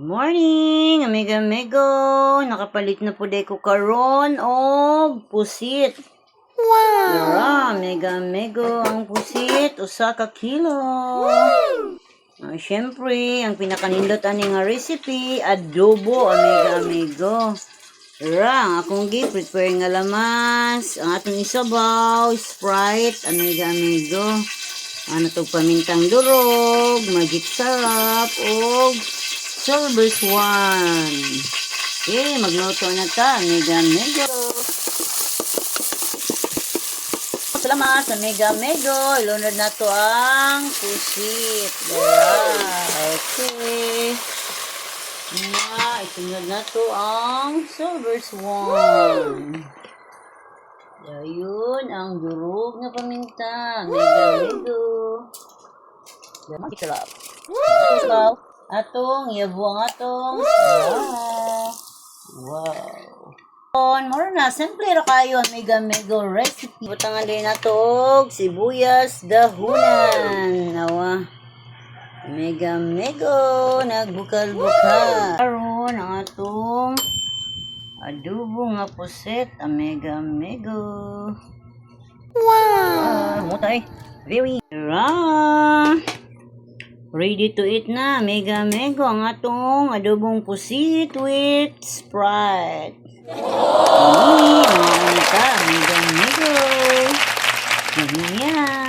Morning, amigo. Nakapalit na po ko karon og pusit. Wow! Dara, amigo, ang pusit, usa ka kilo. Syempre, ang pinakanindot ani nga recipe, adobo, amigo. Dara, ang akong gi-prepare nga lamas, ang atong isabaw, Sprite, amigo. Ano tog pamintang durog, magic sarap, og Silver's one. Okay, magluto na ta, amigo. Salamat sa amigo. Ilunod na to ang pusit. Okay. Isunod na to ang Silver's one. Ayun, ang durog na paminta. Amigo. Magic sarap. Wow. Atong iyabuang atong wow. Moro na simple ra kayo amigo recipe. Butangan din natog sibuyas dahunan. Nawa. Amigo nagbukal-bukal. Karon ang atong adobo nga puset amigo. Wow. Mutay. Very ready to eat na, amigo, ang atong adobong pusit with Sprite. Mga amigo. Yan.